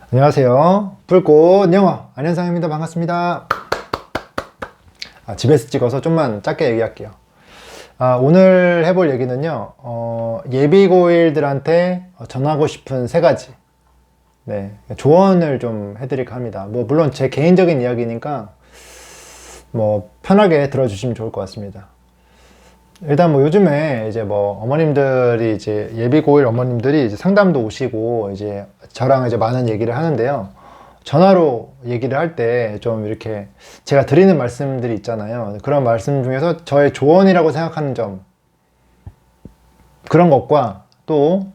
안녕하세요. 불꽃 영어 안현상입니다. 반갑습니다. 집에서 찍어서 좀만 짧게 얘기할게요. 오늘 해볼 얘기는요, 예비고일들한테 전하고 싶은 세 가지, 네, 조언을 좀 해드릴까 합니다. 물론 제 개인적인 이야기니까 편하게 들어주시면 좋을 것 같습니다. 일단 요즘에 이제 어머님들이 이제 예비고일 어머님들이 이제 상담도 오시고 이제 저랑 이제 많은 얘기를 하는데요. 전화로 얘기를 할 때 좀 이렇게 제가 드리는 말씀들이 있잖아요. 그런 말씀 중에서 저의 조언이라고 생각하는 점, 그런 것과 또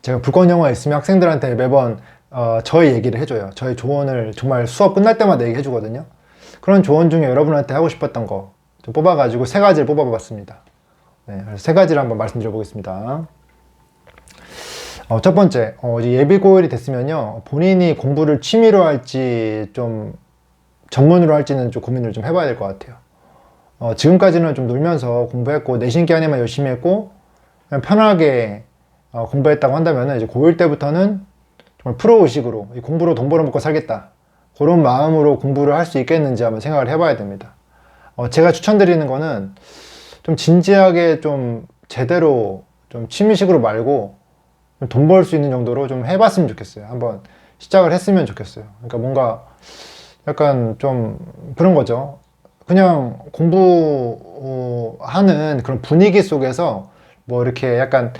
제가 불꽃 영어에 있으면 학생들한테 매번 저의 얘기를 해줘요. 저의 조언을 정말 수업 끝날 때마다 얘기해 주거든요. 그런 조언 중에 여러분한테 하고 싶었던 거 좀 뽑아가지고 세 가지를 뽑아봤습니다. 네, 그래서 세 가지를 한번 말씀드려 보겠습니다. 첫 번째, 이제 예비고일이 됐으면요, 본인이 공부를 취미로 할지 좀 전문으로 할지는 좀 고민을 좀 해봐야 될 것 같아요. 지금까지는 좀 놀면서 공부했고 내신 기간에만 열심히 했고 그냥 편하게 공부했다고 한다면 이제 고1 때부터는 정말 프로의식으로 공부로 돈 벌어먹고 살겠다, 그런 마음으로 공부를 할 수 있겠는지 한번 생각을 해봐야 됩니다. 제가 추천드리는 거는 좀 진지하게 좀 제대로 좀 취미식으로 말고 돈 벌 수 있는 정도로 좀 해봤으면 좋겠어요. 한번 시작을 했으면 좋겠어요. 그러니까 뭔가 약간 좀 그런 거죠. 그냥 공부하는 그런 분위기 속에서 이렇게 약간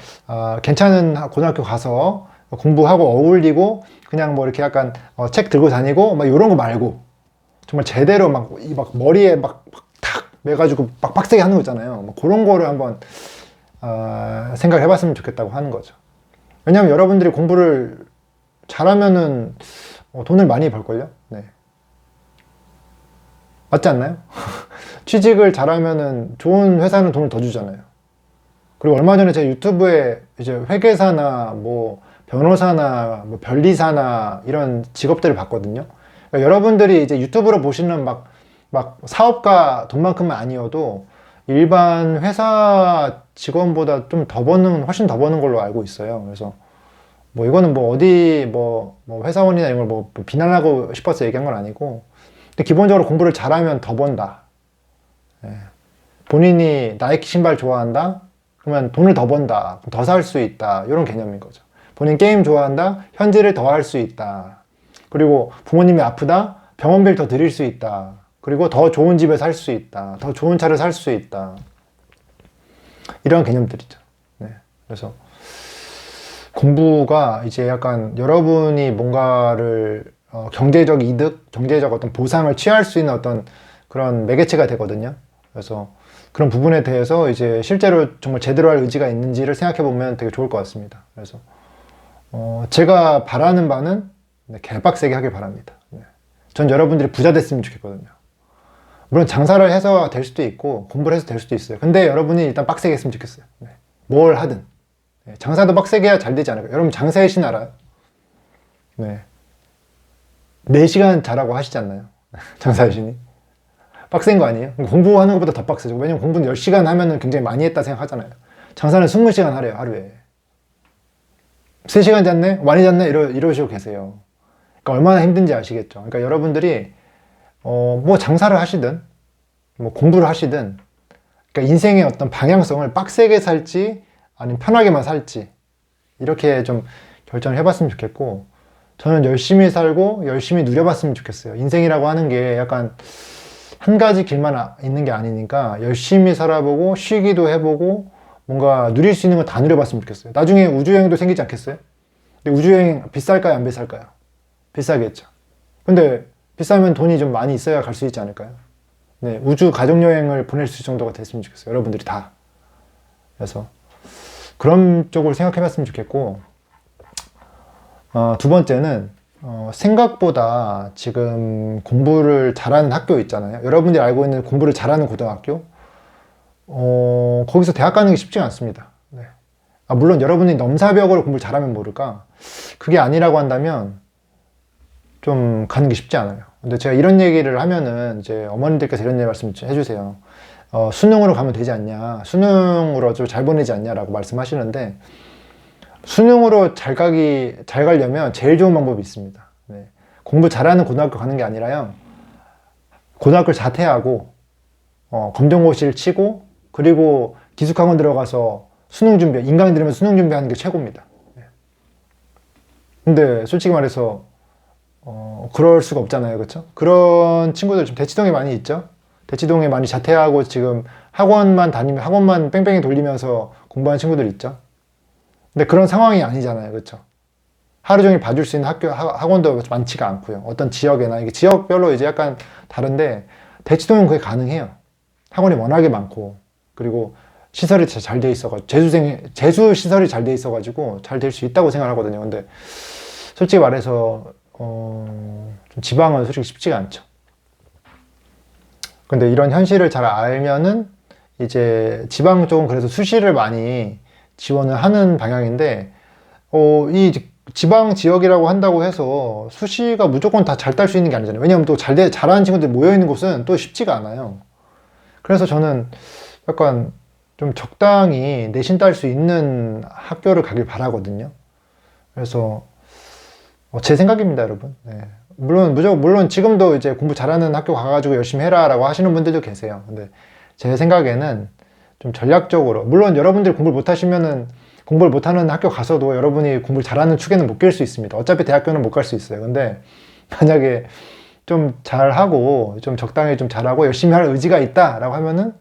괜찮은 고등학교 가서 공부하고 어울리고 그냥 이렇게 약간 책 들고 다니고 이런 거 말고 정말 제대로 머리에 탁 매가지고 빡세게 하는 거 있잖아요. 그런 거를 한번 생각을 해봤으면 좋겠다고 하는 거죠. 왜냐면 여러분들이 공부를 잘하면은 돈을 많이 벌걸요? 네. 맞지 않나요? 취직을 잘하면은 좋은 회사는 돈을 더 주잖아요. 그리고 얼마 전에 제 유튜브에 이제 회계사나 변호사나 변리사나 이런 직업들을 봤거든요. 그러니까 여러분들이 이제 유튜브로 보시는 사업가 돈만큼은 아니어도 일반 회사 직원보다 좀 훨씬 더 버는 걸로 알고 있어요. 그래서 이거는 어디 회사원이나 이런 걸 비난하고 싶어서 얘기한 건 아니고, 근데 기본적으로 공부를 잘하면 더 번다. 예. 본인이 나이키 신발 좋아한다? 그러면 돈을 더 번다. 더 살 수 있다. 이런 개념인 거죠. 본인 게임 좋아한다? 현질을 더 할 수 있다. 그리고 부모님이 아프다? 병원비를 더 드릴 수 있다. 그리고 더 좋은 집에 살 수 있다. 더 좋은 차를 살 수 있다. 이런 개념들이죠. 네. 그래서 공부가 이제 약간 여러분이 뭔가를 경제적 이득, 경제적 어떤 보상을 취할 수 있는 어떤 그런 매개체가 되거든요. 그래서 그런 부분에 대해서 이제 실제로 정말 제대로 할 의지가 있는지를 생각해 보면 되게 좋을 것 같습니다. 그래서 제가 바라는 바는 개빡세게 하길 바랍니다. 네. 전 여러분들이 부자 됐으면 좋겠거든요. 물론 장사를 해서 될 수도 있고 공부를 해서 될 수도 있어요. 근데 여러분이 일단 빡세게 했으면 좋겠어요. 네. 뭘 하든. 네. 장사도 빡세게 해야 잘 되지 않을까요? 여러분 장사의 신 알아요? 네. 4시간 자라고 하시지 않나요? 장사의 신이. 빡센 거 아니에요? 공부하는 것보다 더 빡세죠. 왜냐면 공부는 10시간 하면 굉장히 많이 했다 생각하잖아요. 장사는 20시간 하래요, 하루에. 3시간 잤네? 많이 잤네? 이러시고 계세요. 그러니까 얼마나 힘든지 아시겠죠? 그러니까 여러분들이 장사를 하시든 공부를 하시든, 그러니까 인생의 어떤 방향성을 빡세게 살지 아니면 편하게만 살지, 이렇게 좀 결정을 해봤으면 좋겠고, 저는 열심히 살고 열심히 누려봤으면 좋겠어요. 인생이라고 하는 게 약간 한 가지 길만 있는 게 아니니까 열심히 살아보고 쉬기도 해보고 뭔가 누릴 수 있는 거 다 누려봤으면 좋겠어요. 나중에 우주여행도 생기지 않겠어요? 근데 우주여행 비쌀까요? 안 비쌀까요? 비싸겠죠. 근데 비싸면 돈이 좀 많이 있어야 갈 수 있지 않을까요? 네, 우주 가족여행을 보낼 수 있을 정도가 됐으면 좋겠어요. 여러분들이 다. 그래서 그런 쪽으로 생각해 봤으면 좋겠고, 두 번째는 생각보다 지금 공부를 잘하는 학교 있잖아요. 여러분들이 알고 있는 공부를 잘하는 고등학교, 거기서 대학 가는 게 쉽지가 않습니다. 네. 물론 여러분이 넘사벽으로 공부를 잘하면 모를까, 그게 아니라고 한다면 좀 가는 게 쉽지 않아요. 근데 제가 이런 얘기를 하면은 이제 어머님들께서 이런 말씀 해주세요. 수능으로 가면 되지 않냐, 수능으로 좀 잘 보내지 않냐라고 말씀하시는데, 수능으로 잘 가려면 제일 좋은 방법이 있습니다. 네. 공부 잘하는 고등학교 가는 게 아니라요. 고등학교를 자퇴하고, 검정고시를 치고, 그리고 기숙학원 들어가서 수능 준비, 인강이 들으면 수능 준비하는 게 최고입니다. 네. 근데 솔직히 말해서, 그럴 수가 없잖아요. 그렇죠? 그런 친구들 지금 대치동에 많이 있죠? 대치동에 많이 자퇴하고 지금 학원만 뺑뺑이 돌리면서 공부하는 친구들 있죠? 근데 그런 상황이 아니잖아요. 그렇죠? 하루 종일 봐줄 수 있는 학원도 많지가 않고요. 어떤 지역에나, 이게 지역별로 이제 약간 다른데, 대치동은 그게 가능해요. 학원이 워낙에 많고, 그리고 시설이 잘 돼 있어가지고, 재수 시설이 잘 돼 있어가지고, 잘 될 수 있다고 생각하거든요. 근데, 솔직히 말해서, 좀 지방은 솔직히 쉽지가 않죠. 근데 이런 현실을 잘 알면은, 이제 지방 쪽은 그래서 수시를 많이 지원을 하는 방향인데, 이 지방 지역이라고 한다고 해서 수시가 무조건 다 잘 딸 수 있는 게 아니잖아요. 왜냐하면 또 잘하는 친구들이 모여있는 곳은 또 쉽지가 않아요. 그래서 저는 약간 좀 적당히 내신 딸 수 있는 학교를 가길 바라거든요. 그래서 제 생각입니다, 여러분. 네. 물론 지금도 이제 공부 잘하는 학교 가가지고 열심히 해라라고 하시는 분들도 계세요. 근데 제 생각에는 좀 전략적으로, 물론 여러분들이 공부를 못하는 학교 가서도 여러분이 공부를 잘하는 축에는 못 낄 수 있습니다. 어차피 대학교는 못 갈 수 있어요. 근데 만약에 좀 잘하고, 좀 적당히 좀 잘하고, 열심히 할 의지가 있다라고 하면은,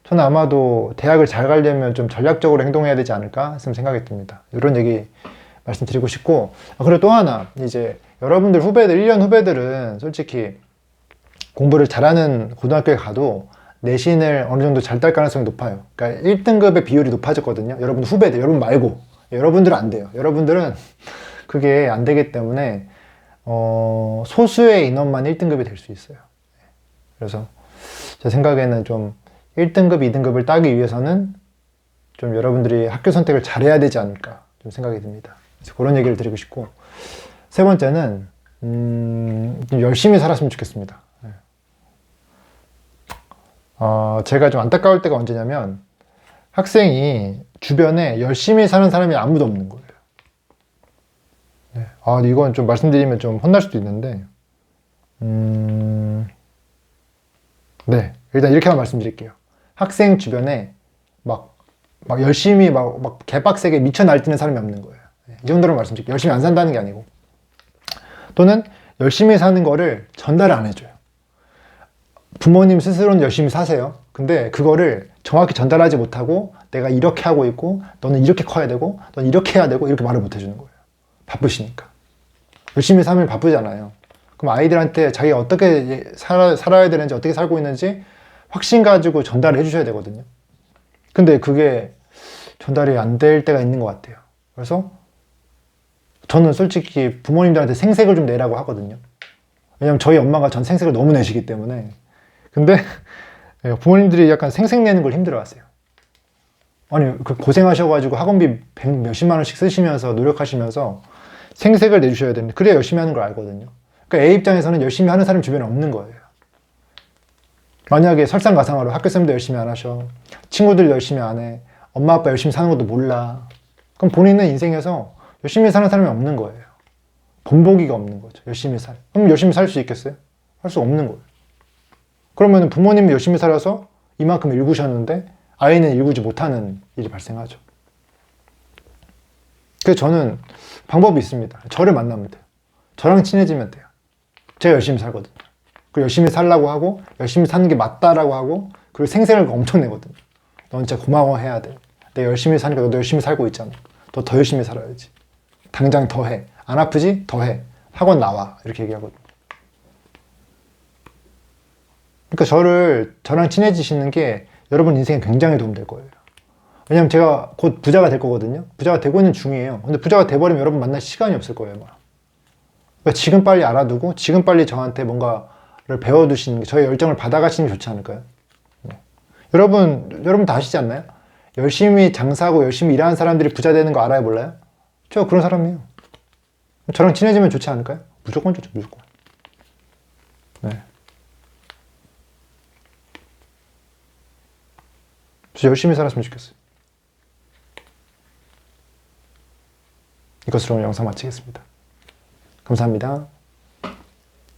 저는 아마도 대학을 잘 가려면 좀 전략적으로 행동해야 되지 않을까 생각이 듭니다. 이런 얘기 말씀드리고 싶고, 그리고 또 하나, 이제 여러분들 1년 후배들은 솔직히 공부를 잘하는 고등학교에 가도 내신을 어느 정도 잘 딸 가능성이 높아요. 그러니까 1등급의 비율이 높아졌거든요. 여러분 말고. 여러분들은 안 돼요. 여러분들은 그게 안 되기 때문에, 소수의 인원만 1등급이 될 수 있어요. 그래서 제 생각에는 좀 1등급, 2등급을 따기 위해서는 좀 여러분들이 학교 선택을 잘해야 되지 않을까 좀 생각이 듭니다. 그래서 그런 얘기를 드리고 싶고, 세 번째는, 좀 열심히 살았으면 좋겠습니다. 제가 좀 안타까울 때가 언제냐면 학생이 주변에 열심히 사는 사람이 아무도 없는 거예요. 네. 이건 좀 말씀드리면 좀 혼날 수도 있는데, 네. 일단 이렇게만 말씀드릴게요. 학생 주변에 막 열심히 막 개빡세게 미쳐 날뛰는 사람이 없는 거예요. 네. 이 정도로 말씀드릴게요. 열심히 안 산다는 게 아니고. 또는 열심히 사는 거를 전달을 안 해줘요. 부모님 스스로는 열심히 사세요. 근데 그거를 정확히 전달하지 못하고 내가 이렇게 하고 있고 너는 이렇게 커야 되고 너는 이렇게 해야 되고 이렇게 말을 못 해주는 거예요. 바쁘시니까. 열심히 살면 바쁘잖아요. 그럼 아이들한테 자기가 어떻게 살아야 되는지 어떻게 살고 있는지 확신 가지고 전달을 해주셔야 되거든요. 근데 그게 전달이 안 될 때가 있는 것 같아요. 그래서 저는 솔직히 부모님들한테 생색을 좀 내라고 하거든요. 왜냐면 저희 엄마가 전 생색을 너무 내시기 때문에. 근데 부모님들이 약간 생색 내는 걸 힘들어 하세요. 아니, 고생하셔가지고 학원비 몇십만 원씩 쓰시면서 노력하시면서 생색을 내주셔야 되는데, 그래야 열심히 하는 걸 알거든요. 그러니까 A 입장에서는 열심히 하는 사람이 주변에 없는 거예요. 만약에 설상가상으로 학교 쌤도 열심히 안 하셔. 친구들 열심히 안 해. 엄마 아빠 열심히 사는 것도 몰라. 그럼 본인은 인생에서 열심히 사는 사람이 없는 거예요. 본보기가 없는 거죠. 그럼 열심히 살 수 있겠어요? 할 수 없는 거예요. 그러면 부모님이 열심히 살아서 이만큼 일구셨는데 아이는 일구지 못하는 일이 발생하죠. 그래서 저는 방법이 있습니다. 저를 만나면 돼요. 저랑 친해지면 돼요. 제가 열심히 살거든요. 그리고 열심히 살라고 하고 열심히 사는 게 맞다라고 하고, 그리고 생색을 엄청 내거든요. 넌 진짜 고마워해야 돼. 내가 열심히 사니까 너도 열심히 살고 있잖아. 너 더 열심히 살아야지. 당장 더 해. 안 아프지? 더 해. 학원 나와. 이렇게 얘기하거든요. 그러니까 저랑 친해지시는 게 여러분 인생에 굉장히 도움될 거예요. 왜냐면 제가 곧 부자가 될 거거든요. 부자가 되고 있는 중이에요. 근데 부자가 돼버리면 여러분 만날 시간이 없을 거예요. 그러니까 지금 빨리 알아두고 지금 빨리 저한테 뭔가를 배워두시는 게, 저의 열정을 받아가시는 게 좋지 않을까요? 네. 여러분 다 아시지 않나요? 열심히 장사하고 열심히 일하는 사람들이 부자 되는 거 알아요, 몰라요? 저 그런 사람이에요. 저랑 친해지면 좋지 않을까요? 무조건 좋죠, 무조건. 네. 열심히 살았으면 좋겠어요. 이것으로 오늘 영상 마치겠습니다. 감사합니다.